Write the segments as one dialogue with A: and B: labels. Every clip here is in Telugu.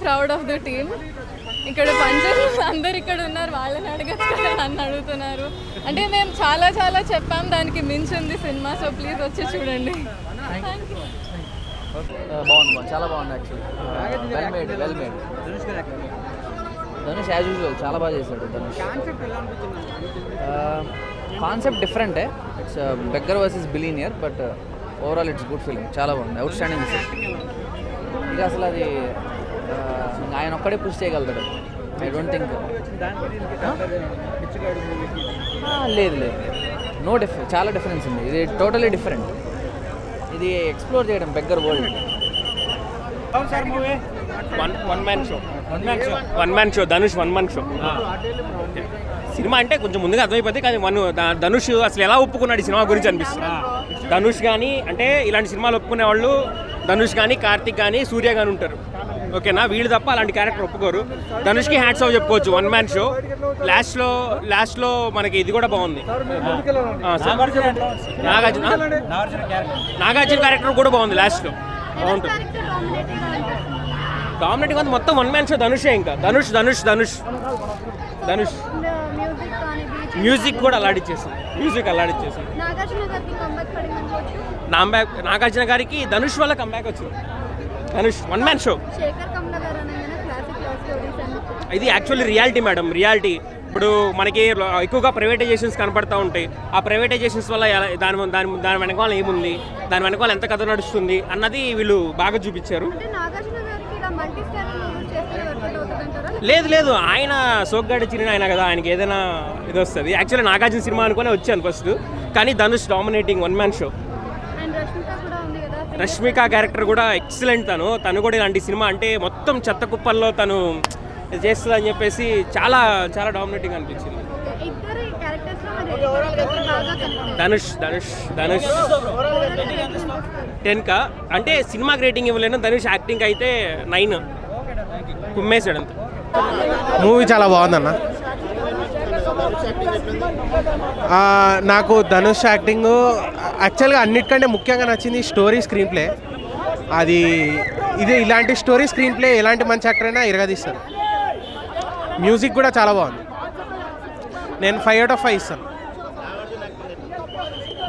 A: Proud of the team. ఇక్కడ పంచర్లు అందరు ఇక్కడ ఉన్నారు, వాళ్ళని అడగచ్చు కదా, నన్ను అడుగుతున్నారు. అంటే మేము చాలా చాలా చెప్పాం, దానికి మించింది సినిమా. సో ప్లీజ్ వచ్చి చూడండి.
B: బాగుంది, చాలా బాగుంది actually. Well made. Dhanush as usual చాలా బాగా చేశాడు. ధనుష్ కాన్సెప్ట్ డిఫరెంటే. It's beggar versus billionaire, but overall it's good film. చాలా బాగుంది, అవుట్ స్టాండింగ్ ఫిలిం. ఇక అసలు అది ఆయన ఒక్కడే పుష్ చేయగలుగుతాడు. I don't think. లేదు లేదు, నో చాలా డిఫరెన్స్ ఉంది. ఇది టోటలీ డిఫరెంట్. ఇది ఎక్స్ప్లోర్ చేయడం beggar world.
C: One man show Dhanush 1 man show. Cinema అంటే కొంచెం ముందుగా అర్థమైపోతుంది, కానీ ధనుష్ అసలు ఎలా ఒప్పుకున్నాడు ఈ సినిమా గురించి అనిపిస్తుంది. ధనుష్ కానీ అంటే ఇలాంటి సినిమాలు ఒప్పుకునే వాళ్ళు ధనుష్ కానీ, కార్తిక్ కానీ, సూర్య కానీ ఉంటారు. ఓకేనా, వీళ్ళు తప్ప అలాంటి క్యారెక్టర్ ఒప్పుకోరు. ధనుష్కి హ్యాట్స్ ఆఫ్ చెప్పుకోవచ్చు. 1 man షో. లాస్ట్లో మనకి ఇది కూడా బాగుంది. నాగార్జున క్యారెక్టర్ కూడా బాగుంది. లాస్ట్లో బాగుంటుంది. డామినేటింగ్ అంతా మొత్తం 1 man షో. ధనుషే. ఇంకా ధనుష్ ధనుష్ ధనుష్ ధనుష్ మ్యూజిక్ కూడా అలాడిచ్చేసింది. నాగార్జున గారికి ధనుష్ వల్ల కంబ్యాక్ వచ్చింది. Dhanush 1 man show. ఇది యాక్చువల్లీ రియాలిటీ మేడం, రియాలిటీ. ఇప్పుడు మనకి ఎక్కువగా ప్రైవేటైజేషన్స్ కనపడతా ఉంటాయి. ఆ ప్రైవేటైజేషన్స్ వల్ల దాని వెనకాల ఏముంది, దాని వెనకాల ఎంత కథ నడుస్తుంది అన్నది వీళ్ళు బాగా చూపించారు. లేదు, ఆయన సోగ్గాడి చిరిన ఆయన కదా, ఆయనకి ఏదైనా ఇది వస్తుంది. యాక్చువల్లీ నాగార్జున సినిమా అనుకునే వచ్చాను ఫస్ట్, కానీ Dhanush dominating 1 man show. Rashmika character కూడా ఎక్సలెంట్. తను కూడా ఇలాంటి సినిమా అంటే మొత్తం చెత్త కుప్పల్లో తను చేస్తుంది అని చెప్పేసి చాలా చాలా డామినేటింగ్ అనిపించింది. ధనుష్ 10 అంటే సినిమాకి రేటింగ్ ఇవ్వలేను. ధనుష్ యాక్టింగ్ అయితే 9 కుమ్మేశాడు అంత.
D: మూవీ చాలా బాగుందన్న. నాకు ధనుష్ యాక్టింగ్ యాక్చువల్గా అన్నిటికంటే ముఖ్యంగా నచ్చింది స్టోరీ, స్క్రీన్ ప్లే. ఇలాంటి స్టోరీ, స్క్రీన్ ప్లే ఎలాంటి మంచి యాక్టర్ అయినా ఇరగదీస్తారు. మ్యూజిక్ కూడా చాలా బాగుంది. నేను 5 out of 5 ఇస్తాను.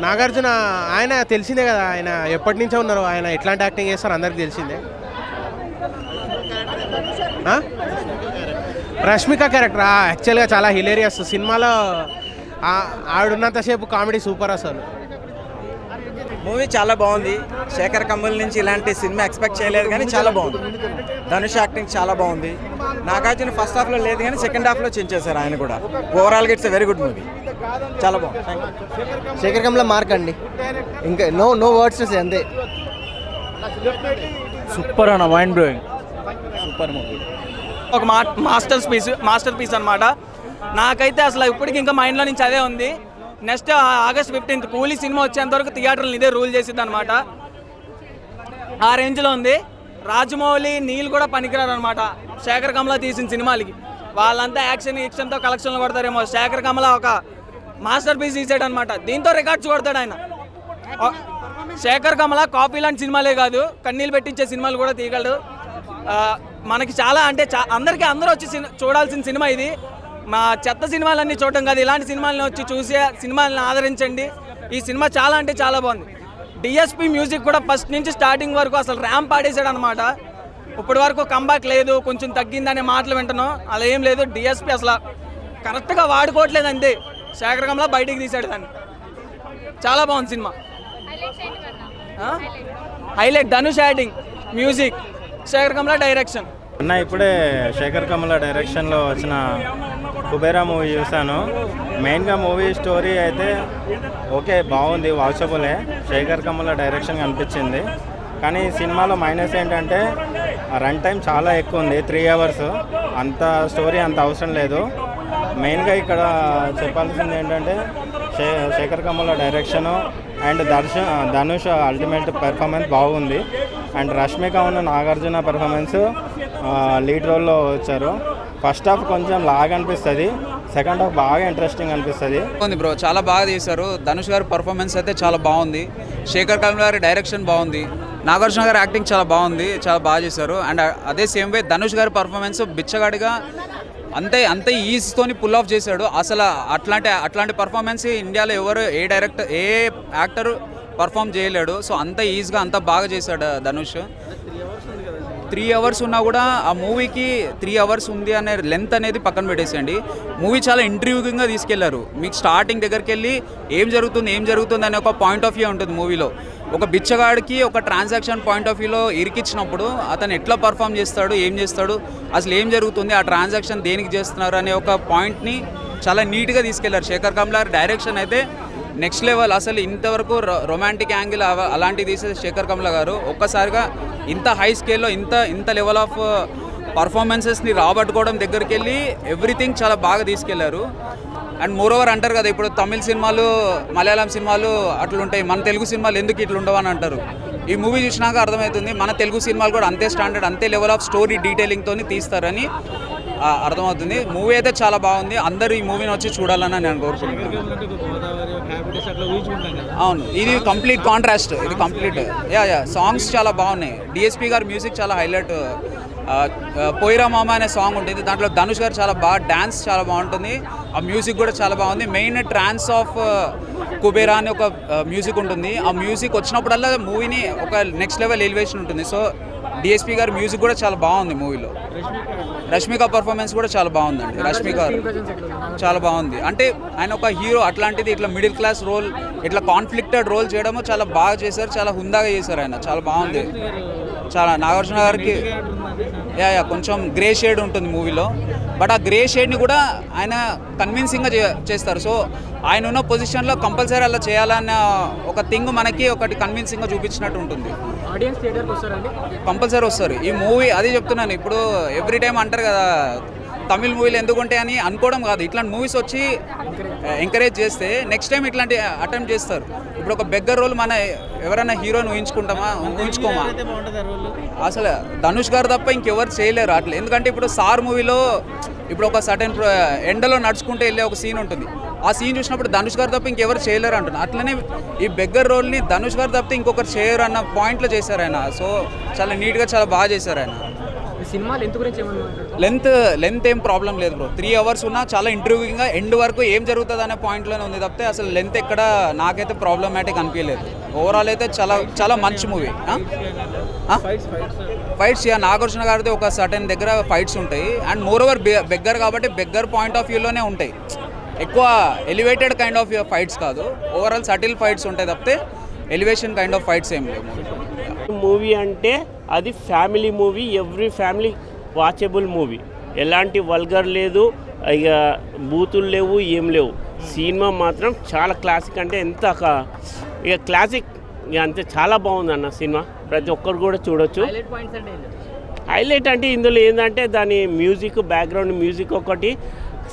D: నాగార్జున ఆయన తెలిసిందే కదా, ఆయన ఎప్పటి నుంచో ఉన్నారు, ఆయన ఎట్లాంటి యాక్టింగ్ చేస్తారు అందరికి తెలిసిందే. రష్మిక క్యారెక్టర్ యాక్చువల్గా చాలా హిలేరియస్. సినిమాలో ఆవిడున్నంతసేపు కామెడీ సూపర్. అసలు
E: మూవీ చాలా బాగుంది. శేఖర్ కమల్ నుంచి ఇలాంటి సినిమా ఎక్స్పెక్ట్ చేయలేదు, కానీ చాలా బాగుంది. ధనుష్ యాక్టింగ్ చాలా బాగుంది. నాగార్జున ఫస్ట్ హాఫ్లో లేదు, కానీ సెకండ్ హాఫ్లో చించేశారు ఆయన కూడా. ఓవరాల్గా it's a very good movie. చాలా బాగుంది.
F: శేఖర్ కమల్ మార్క్ అండి, ఇంకా నో వర్డ్స్ అంతే.
B: సూపర్ అన్న, మైండ్ బ్లోయింగ్. Super movie.
E: ఒక మాస్టర్ పీస్ అనమాట. నాకైతే అసలు ఇప్పటికి ఇంకా మైండ్లో నుంచి అదే ఉంది. నెక్స్ట్ August 15th కూలీ సినిమా వచ్చేంత వరకు థియేటర్లు ఇదే రూల్ చేసిద్ది అనమాట. ఆ రేంజ్లో ఉంది. రాజమౌళి, నీల్ కూడా పనికిరారు అనమాట శేఖర్ కమల తీసిన సినిమాలకి. వాళ్ళంతా యాక్షన్తో కలెక్షన్లు కొడతారేమో. శేఖర్ కమల ఒక మాస్టర్ పీస్ తీసాడు అనమాట. దీంతో రికార్డ్స్ కొడతాడు ఆయన. శేఖర్ కమల కాపీ లాంటి సినిమాలే కాదు, కన్నీళ్ళు పెట్టించే సినిమాలు కూడా తీయగలడు. మనకి చాలా అంటే అందరూ వచ్చి చూడాల్సిన సినిమా ఇది. మా చెత్త సినిమాలన్నీ చూడటం కాదు, ఇలాంటి సినిమాలని వచ్చి చూసి సినిమాలను ఆదరించండి. ఈ సినిమా చాలా అంటే చాలా బాగుంది. డిఎస్పి మ్యూజిక్ కూడా ఫస్ట్ నుంచి స్టార్టింగ్ వరకు అసలు ర్యాంప్ ఆడేసాడు అనమాట. ఇప్పటి వరకు కంబ్యాక్ లేదు, కొంచెం తగ్గిందనే మాటలు వింటున్నాం. అలా ఏం లేదు. డిఎస్పి అసలు కరెక్ట్గా వాడుకోవట్లేదు అంతే. శేఖర్ కమల బయటికి తీసాడు దాన్ని. చాలా బాగుంది సినిమా. Highlight Dhanush acting, music, Sekhar Kammula direction.
G: అన్న ఇప్పుడే శేఖర్ కమల డైరెక్షన్లో వచ్చిన కుబేరా మూవీ చూశాను. మెయిన్గా మూవీ స్టోరీ అయితే ఓకే బాగుంది, వాచబులే. శేఖర్ కమల డైరెక్షన్ అనిపించింది. కానీ సినిమాలో మైనస్ ఏంటంటే రన్ టైం చాలా ఎక్కువ ఉంది, 3 hours. అంత స్టోరీ అంత అవసరం లేదు. మెయిన్గా ఇక్కడ చెప్పాల్సింది ఏంటంటే Sekhar Kammula direction and Dhanush ultimate performance బాగుంది. అండ్ రష్మిక ఉన్న నాగార్జున పెర్ఫార్మెన్స్ లీడ్ రోల్లో వచ్చారు. ఫస్ట్ హాఫ్ కొంచెం లాగ్ అనిపిస్తుంది, సెకండ్ హాఫ్ బాగా ఇంట్రెస్టింగ్ అనిపిస్తుంది.
H: బాగుంది బ్రో, చాలా బాగా తీశారు. ధనుష్ గారి పర్ఫార్మెన్స్ అయితే చాలా బాగుంది. శేఖర్ కమల్ గారి డైరెక్షన్ బాగుంది. నాగార్జున గారి యాక్టింగ్ చాలా బాగుంది, చాలా బాగా చేశారు. అండ్ అదే సేమ్ వే ధనుష్ గారి పర్ఫార్మెన్స్ బిచ్చగాడిగా అంతే ఈజీతోని పుల్ ఆఫ్ చేశాడు. అసలు అట్లాంటి పర్ఫార్మెన్స్ ఇండియాలో ఏ యాక్టర్ పర్ఫామ్ చేయలేడు. సో అంత ఈజీగా అంత బాగా చేశాడు ధనుష్. 3 అవర్స్ ఉన్నా కూడా ఆ మూవీకి 3 అవర్స్ ఉంది అనే లెంత్ అనేది పక్కన పెట్టేసేయండి. మూవీ చాలా ఇంట్రివ్యూగా తీసుకెళ్లారు. మీకు స్టార్టింగ్ దగ్గరికి వెళ్ళి ఏం జరుగుతుంది అనే ఒక పాయింట్ ఆఫ్ వ్యూ ఉంటుంది మూవీలో. ఒక బిచ్చగాడికి ఒక ట్రాన్సాక్షన్ పాయింట్ ఆఫ్ వ్యూలో ఇరికిచ్చినప్పుడు అతను ఎట్లా పర్ఫామ్ చేస్తాడు, ఏం చేస్తాడు, అసలు ఏం జరుగుతుంది, ఆ ట్రాన్సాక్షన్ దేనికి చేస్తున్నారు అనే ఒక పాయింట్ని చాలా నీట్గా తీసుకెళ్లారు. శేఖర్ కమ్లా డైరెక్షన్ అయితే నెక్స్ట్ లెవెల్. అసలు ఇంతవరకు రొమాంటిక్ యాంగిల్ అలాంటివి తీసే శేఖర్ కమ్లా గారు ఒక్కసారిగా ఇంత హై స్కేల్లో ఇంత లెవెల్ ఆఫ్ పర్ఫార్మెన్సెస్ని రాబట్టుకోవడం దగ్గరికి వెళ్ళి ఎవ్రీథింగ్ చాలా బాగా తీసుకెళ్లారు. అండ్ మోర్ ఓవర్ అంటారు కదా, ఇప్పుడు తమిళ సినిమాలు, మలయాళం సినిమాలు అట్లుంటాయి, మన తెలుగు సినిమాలు ఎందుకు ఇట్లా ఉండవని అంటారు. ఈ మూవీ చూసినాక అర్థమవుతుంది మన తెలుగు సినిమాలు కూడా అంతే స్టాండర్డ్, అంతే లెవెల్ ఆఫ్ స్టోరీ డీటెయిలింగ్తో తీస్తారని అర్థమవుతుంది. మూవీ అయితే చాలా బాగుంది. అందరూ ఈ మూవీని వచ్చి చూడాలని నేను కోరుకుంటున్నాను. అవును, ఇది కంప్లీట్ కాంట్రాస్ట్, ఇది కంప్లీట్. సాంగ్స్ చాలా బాగున్నాయి. డిఎస్పి గారి మ్యూజిక్ చాలా హైలైట్. పోయిరా మామ అనే సాంగ్ ఉంటుంది, దాంట్లో ధనుష్ గారు చాలా బాగా డాన్స్ చాలా బాగుంటుంది. ఆ మ్యూజిక్ కూడా చాలా బాగుంది. మెయిన్ ట్రాన్స్ ఆఫ్ కుబేరా అని ఒక మ్యూజిక్ ఉంటుంది. ఆ మ్యూజిక్ వచ్చినప్పుడల్లా మూవీని ఒక నెక్స్ట్ లెవెల్ ఎలివేషన్ ఉంటుంది. సో డిఎస్పి గారి మ్యూజిక్ కూడా చాలా బాగుంది మూవీలో. రష్మిక పర్ఫార్మెన్స్ కూడా చాలా బాగుందండి. రష్మిక చాలా బాగుంది. అంటే ఆయన ఒక హీరో అట్లాంటిది ఇట్లా మిడిల్ క్లాస్ రోల్, ఇట్లా కాన్ఫ్లిక్టెడ్ రోల్ చేయడము చాలా బాగా చేశారు, చాలా హుందాగా చేశారు ఆయన, చాలా బాగుంది. చాలా నాగార్జున గారికి కొంచెం గ్రే షేడ్ ఉంటుంది మూవీలో, బట్ ఆ గ్రే షేడ్ని కూడా ఆయన కన్విన్సింగ్గా చేస్తారు. సో ఆయన ఉన్న పొజిషన్లో కంపల్సరీ అలా చేయాలన్న ఒక థింగ్ మనకి ఒకటి కన్విన్సింగ్గా చూపించినట్టు ఉంటుంది. కంపల్సరీ వస్తారు ఈ మూవీ. అదే చెప్తున్నాను, ఇప్పుడు ఎవ్రీ టైం అంటారు కదా తమిళ్ మూవీలు ఎందుకుంటే అని అనుకోవడం కాదు, ఇట్లాంటి మూవీస్ వచ్చి ఎంకరేజ్ చేస్తే నెక్స్ట్ టైం ఇట్లాంటి అటెంప్ట్ చేస్తారు. ఇప్పుడు ఒక బెగ్గర్ రోల్ మన ఎవరైనా హీరోని ఊహించుకోమా, అసలు ధనుష్ గారు తప్ప ఇంకెవరు చేయలేరు అట్లా. ఎందుకంటే ఇప్పుడు సార్ మూవీలో ఇప్పుడు ఒక సర్టెన్ ఎండలో నడుచుకుంటూ వెళ్ళే ఒక సీన్ ఉంటుంది. ఆ సీన్ చూసినప్పుడు ధనుష్ గారు తప్ప ఇంకెవరు చేయలేరు అంటున్నారు. అట్లనే ఈ బెగ్గర్ రోల్ని ధనుష్ గారు తప్ప ఇంకొకరు చేయరు అన్న పాయింట్లో చేశారు ఆయన. సో చాలా నీట్గా చాలా బాగా చేశారు ఆయన.
I: సినిమా లెంత్ గురించి
H: లెంత్ ఏం ప్రాబ్లం లేదు బ్రో. 3 అవర్స్ ఉన్నా చాలా ఇంట్రూవింగ్గా ఎండ్ వరకు ఏం జరుగుతుంది అనే పాయింట్లోనే ఉంది తప్పితే అసలు లెంత్ ఎక్కడ నాకైతే ప్రాబ్లమాటిక్ అనిపించలేదు. ఓవరాల్ అయితే చాలా మంచి మూవీ. ఫైట్స్ నాగార్జున గారిది ఒక సర్టెన్ దగ్గర ఫైట్స్ ఉంటాయి. అండ్ మోర్ ఓవర్ బెగ్గర్ కాబట్టి బెగ్గర్ పాయింట్ ఆఫ్ వ్యూలోనే ఉంటాయి. ఎక్కువ ఎలివేటెడ్ కైండ్ ఆఫ్ ఫైట్స్ కాదు, ఓవరాల్ సటిల్ ఫైట్స్ ఉంటాయి తప్పితే ఎలివేషన్ కైండ్ ఆఫ్ ఫైట్స్ ఏం లేవు.
J: మూవీ అంటే అది family movie, every family watchable movie. ఎలాంటి వల్గర్ లేదు, ఇక బూతులు లేవు, ఏం లేవు. సినిమా మాత్రం చాలా క్లాసిక్, అంటే ఎంత ఇక క్లాసిక్, ఇక అంతే చాలా బాగుంది అన్న సినిమా. ప్రతి ఒక్కరు కూడా చూడొచ్చు. హైలైట్ అంటే ఇందులో ఏంటంటే దాని మ్యూజిక్, బ్యాక్గ్రౌండ్ మ్యూజిక్ ఒకటి,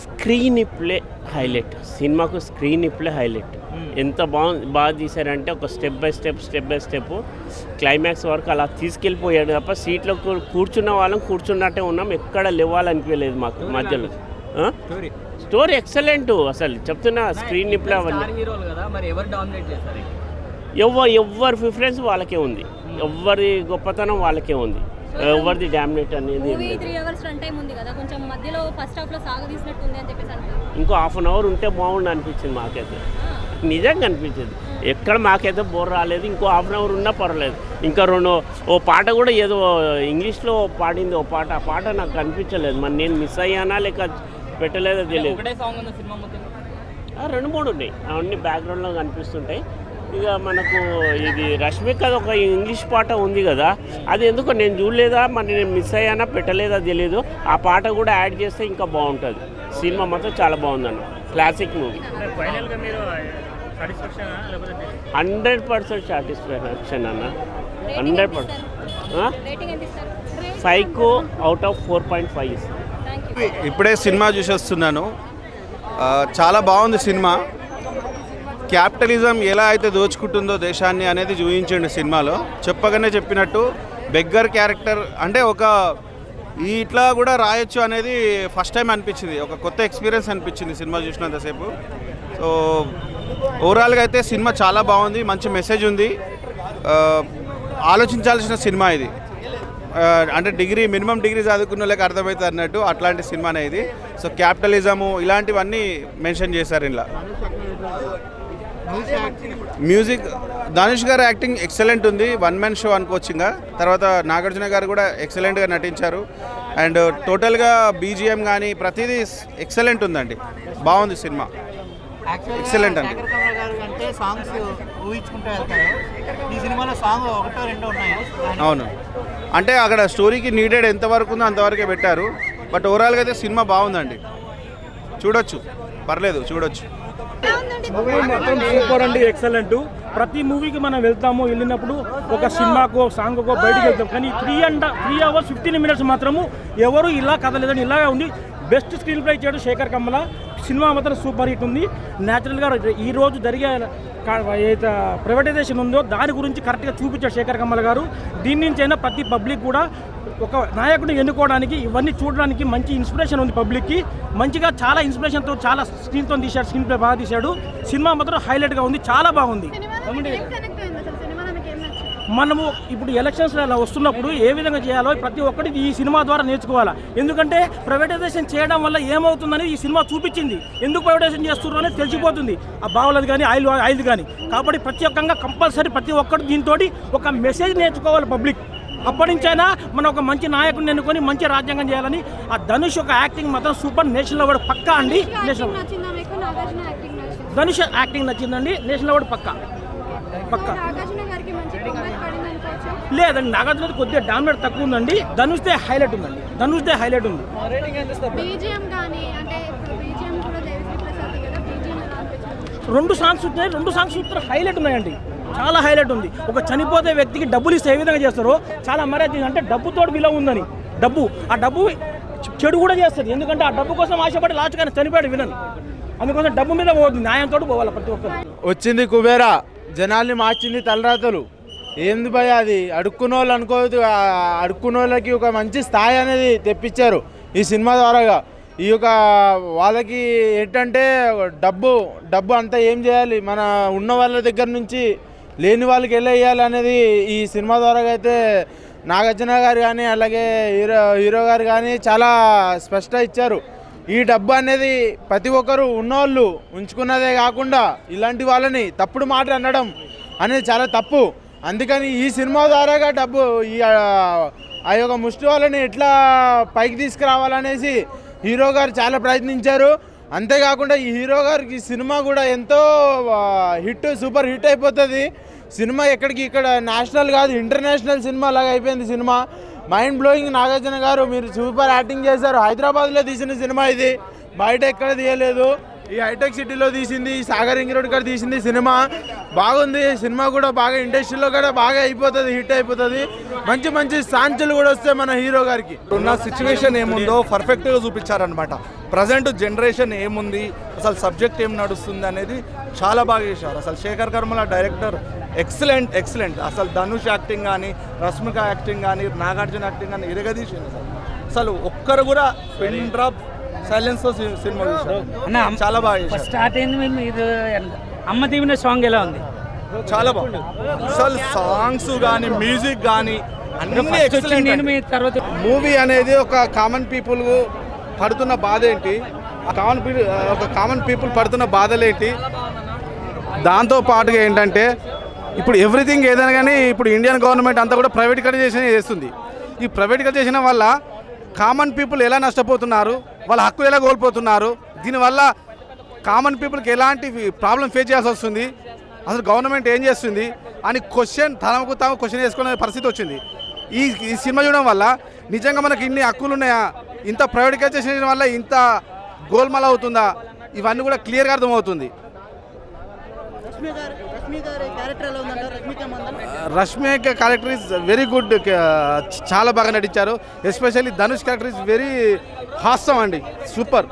J: స్క్రీన్ ప్లే హైలైట్. సినిమాకు స్క్రీన్ ప్లే హైలైట్. ఎంత బాగా తీశారంటే ఒక స్టెప్ బై స్టెప్ క్లైమాక్స్ వరకు అలా తీసుకెళ్ళిపోయాడు తప్ప సీట్లో కూర్చున్న వాళ్ళం కూర్చున్నట్టే ఉన్నాం, ఎక్కడ లేవాలనిపించలేదు మాకు మధ్యలో. స్టోరీ ఎక్సలెంట్ అసలు చెప్తున్నా. స్క్రీన్ ప్లే అవన్నీ ఎవరి ప్రిఫరెన్స్ వాళ్ళకే ఉంది, ఎవరి గొప్పతనం వాళ్ళకే ఉంది, ఎవరిది డామినేట్ అనేది. ఇంకో హాఫ్ అన్ అవర్ ఉంటే బాగుండు అనిపించింది మాకైతే, నిజంగా అనిపించింది. ఎక్కడ మాకైతే బోర్ రాలేదు. ఇంకో హాఫ్ అన్ అవర్ ఉన్నా పర్వాలేదు. ఇంకా ఓ పాట కూడా ఏదో ఇంగ్లీష్లో పాడింది ఓ పాట, ఆ పాట నాకు కనిపించలేదు. మరి నేను మిస్ అయ్యానా లేక పెట్టలేదో తెలియదు. 2-3 ఉన్నాయి, అవన్నీ బ్యాక్గ్రౌండ్లో కనిపిస్తుంటాయి. ఇక మనకు ఇది రష్మిక ఒక ఇంగ్లీష్ పాట ఉంది కదా, అది ఎందుకో నేను చూడలేదా, మరి నేను మిస్ అయ్యానా పెట్టలేదా తెలియదు. ఆ పాట కూడా యాడ్ చేస్తే ఇంకా బాగుంటుంది. సినిమా మాత్రం చాలా బాగుందన్న, క్లాసిక్ మూవీ. 100% సాటిస్ఫాక్షన్ అన్న, 100%. 5 out of 4.5.
K: ఇప్పుడే సినిమా చూసి వస్తున్నాను. చాలా బాగుంది సినిమా. క్యాపిటలిజం ఎలా అయితే దోచుకుంటుందో దేశాన్ని అనేది చూపించండి సినిమాలో. చెప్పగానే చెప్పినట్టు బెగ్గర్ క్యారెక్టర్ అంటే ఒక ఇట్లా కూడా రాయొచ్చు అనేది ఫస్ట్ టైం అనిపించింది. ఒక కొత్త ఎక్స్పీరియన్స్ అనిపించింది సినిమా చూసినంతసేపు. సో ఓవరాల్గా అయితే సినిమా చాలా బాగుంది, మంచి మెసేజ్ ఉంది. ఆలోచించాల్సిన సినిమా ఇది. అంటే మినిమం డిగ్రీ చదువుకున్న వాళ్ళకి అర్థమవుతుంది అన్నట్టు అట్లాంటి సినిమానే ఇది. సో క్యాపిటలిజము ఇలాంటివన్నీ మెన్షన్ చేశారు ఇలా. మ్యూజిక్ ధనుష్ గారు యాక్టింగ్ ఎక్సలెంట్ ఉంది, వన్ మ్యాన్ షో అనుకోవచ్చు. ఇంకా తర్వాత నాగార్జున గారు కూడా ఎక్సలెంట్గా నటించారు. అండ్ టోటల్గా బీజిఎం కానీ ప్రతిదీ ఎక్సలెంట్ ఉందండి, బాగుంది సినిమా, ఎక్సలెంట్ అండి. అవును, అంటే అక్కడ స్టోరీకి నీడెడ్ ఎంతవరకు ఉందో అంతవరకే పెట్టారు. బట్ ఓవరాల్గా అయితే సినిమా బాగుందండి, చూడొచ్చు, పర్లేదు, చూడొచ్చు.
I: మూవీ మొత్తం సూపర్ అండి, ఎక్సలెంట్. ప్రతి మూవీకి మనం వెళ్ళినప్పుడు ఒక సినిమాకో సాంగ్కో బయటికి వెళ్తాం, కానీ 3 hours 15 minutes మాత్రము ఎవరు ఇలా కథ లేదని ఇలాగే ఉంది. బెస్ట్ స్క్రీన్ ప్లే ఇచ్చాడు శేఖర్ కమ్మల. సినిమా మాత్రం సూపర్ హిట్ ఉంది. న్యాచురల్గా ఈరోజు జరిగే ఏదైతే ప్రైవేటైజేషన్ ఉందో దాని గురించి కరెక్ట్గా చూపించాడు శేఖర్ కమ్మల గారు. దీని నుంచి అయినా ప్రతి పబ్లిక్ కూడా ఒక నాయకుడిని ఎన్నుకోవడానికి ఇవన్నీ చూడడానికి మంచి ఇన్స్పిరేషన్ ఉంది పబ్లిక్కి. మంచిగా చాలా ఇన్స్పిరేషన్తో చాలా స్క్రీన్తో తీశాడు, స్క్రీన్ ప్లే బాగా తీశాడు. సినిమా మాత్రం హైలైట్గా ఉంది, చాలా బాగుంది. మనము ఇప్పుడు ఎలక్షన్స్లో అలా వస్తున్నప్పుడు ఏ విధంగా చేయాలో ప్రతి ఒక్కటి ఈ సినిమా ద్వారా నేర్చుకోవాలా. ఎందుకంటే ప్రైవేటైజేషన్ చేయడం వల్ల ఏమవుతుందని ఈ సినిమా చూపించింది. ఎందుకు ప్రైవేటైజేషన్ చేస్తున్నారో అనేది తెలిసిపోతుంది, ఆ బావులది కానీ ఆయిల్ కానీ. కాబట్టి ప్రత్యేకంగా కంపల్సరీ ప్రతి ఒక్కటి దీంతో ఒక మెసేజ్ నేర్చుకోవాలి పబ్లిక్. అప్పటి నుంచైనా మనం ఒక మంచి నాయకుడిని ఎన్నుకొని మంచి రాజ్యాంగం చేయాలని. ఆ ధనుష్ ఒక యాక్టింగ్ మాత్రం సూపర్, నేషనల్ అవార్డు పక్కా అండి. ధనుష్ యాక్టింగ్ నచ్చిందండి, నేషనల్ అవార్డు పక్కా. లేదండి, నాగార్జున కొద్దిగా డామినేట్ తక్కువ ఉందండి. ధనుష్దే హైలైట్ ఉందండి, ధనుష్దే హైలైట్ ఉంది. రెండు సాంగ్స్ ఉన్నాయి, రెండు సాంగ్స్ సూపర్ హైలైట్ ఉన్నాయండి, చాలా హైలైట్ ఉంది. ఒక చనిపోతే వ్యక్తికి డబ్బులు ఇస్తే ఏ విధంగా చేస్తారో చాలా మర్యాద, అంటే డబ్బుతో విలువ ఉందని. ఆ డబ్బు చెడు కూడా చేస్తుంది. ఎందుకంటే ఆ డబ్బు కోసం ఆశపడి లాస్ట్ కానీ చనిపోయాడు విలన్. అందుకోసం డబ్బు మీద పోతుంది, న్యాయంతో పోవాలి ప్రతి ఒక్కరు.
L: వచ్చింది కుబేరా, జనాల్ని మార్చింది తలరాతలు. ఏంది భయ అది అడుక్కున్న వాళ్ళు అనుకోవద్దు, అడుక్కున్న వాళ్ళకి ఒక మంచి స్థాయి అనేది తెప్పించారు ఈ సినిమా ద్వారాగా. ఈ యొక్క వాళ్ళకి ఏంటంటే డబ్బు అంతా ఏం చేయాలి, మన ఉన్న వాళ్ళ దగ్గర నుంచి లేని వాళ్ళకి ఎలా వేయాలి అనేది ఈ సినిమా ద్వారా అయితే నాగార్జున గారు కానీ అలాగే హీరో గారు కానీ చాలా స్పష్టంగా ఇచ్చారు. ఈ డబ్బు అనేది ప్రతి ఒక్కరు ఉన్నవాళ్ళు ఉంచుకున్నదే కాకుండా ఇలాంటి వాళ్ళని తప్పుడు మాట అనడం అనేది చాలా తప్పు. అందుకని ఈ సినిమా ద్వారాగా డబ్బు ఆ యొక్క ముష్టి వాళ్ళని ఎట్లా పైకి తీసుకురావాలనేసి హీరో గారు చాలా ప్రయత్నించారు. అంతేకాకుండా ఈ హీరో గారికి సినిమా కూడా ఎంతో సూపర్ హిట్ అయిపోతుంది. సినిమా ఇక్కడ నేషనల్ కాదు ఇంటర్నేషనల్ సినిమా లాగా అయిపోయింది. Cinema mind blowing. నాగార్జున గారు మీరు సూపర్ యాక్టింగ్ చేశారు. హైదరాబాద్లో తీసిన సినిమా ఇది, బయట ఎక్కడ తీయలేదు. ఈ హైటెక్ సిటీలో తీసింది, సాగర్ రింగ్ రోడ్ గారు తీసింది సినిమా. బాగుంది సినిమా కూడా, బాగా ఇండస్ట్రీలో కూడా బాగా అయిపోతుంది, హిట్ అయిపోతుంది. మంచి సాంచులు కూడా వస్తాయి మన హీరో గారికి.
M: ఉన్న సిచ్యువేషన్ ఏముందో పర్ఫెక్ట్గా చూపించారనమాట. ప్రజెంట్ జనరేషన్ ఏముంది, అసలు సబ్జెక్ట్ ఏం నడుస్తుంది అనేది చాలా బాగా చేశారు. అసలు శేఖర్ కర్మల డైరెక్టర్ ఎక్సలెంట్. అసలు ధనుష్ యాక్టింగ్ కానీ, రష్మిక యాక్టింగ్ కానీ, నాగార్జున యాక్టింగ్ కానీ ఇరగదీసింది. అసలు ఒక్కరు కూడా పెన్ డ్రాప్ సైలెన్స్ తో సినిమా చూసారు, చాలా బాగా
I: స్టార్ట్ అయింది. మీరు అమ్మ దీవెన సాంగ్ ఎలా ఉంది?
M: చాలా బాగుంది. అసలు సాంగ్స్ కానీ మ్యూజిక్ కానీ అన్ని ఎక్సలెంట్.
K: మూవీ అనేది ఒక కామన్ పీపుల్ పడుతున్న బాధ ఏంటి, కామన్ పీపుల్ పడుతున్న బాధలేంటి, దాంతో పాటుగా ఏంటంటే ఇప్పుడు ఎవ్రీథింగ్ ఏదైనా కానీ ఇప్పుడు ఇండియన్ గవర్నమెంట్ అంతా కూడా ప్రైవేటీకరైజేషన్ చేస్తుంది. ఈ ప్రైవేటీకరైజేషన్ వల్ల కామన్ పీపుల్ ఎలా నష్టపోతున్నారు, వాళ్ళ హక్కు ఎలా కోల్పోతున్నారు, దీనివల్ల కామన్ పీపుల్కి ఎలాంటి ప్రాబ్లం ఫేస్ చేయాల్సి వస్తుంది, అసలు గవర్నమెంట్ ఏం చేస్తుంది అని తమకు తాము క్వశ్చన్ చేసుకునే పరిస్థితి వచ్చింది. ఈ సినిమా చూడడం వల్ల నిజంగా మనకి ఇన్ని హక్కులు ఉన్నాయా, ఇంత ప్రైవేటీకరైజేషన్ వల్ల ఇంత గోల్మాల అవుతుందా, ఇవన్నీ కూడా క్లియర్గా అర్థమవుతుంది. Rashmika character is very good, చాలా బాగా నటించారు. Especially Dhanush character is very హాస్యం అండి, సూపర్.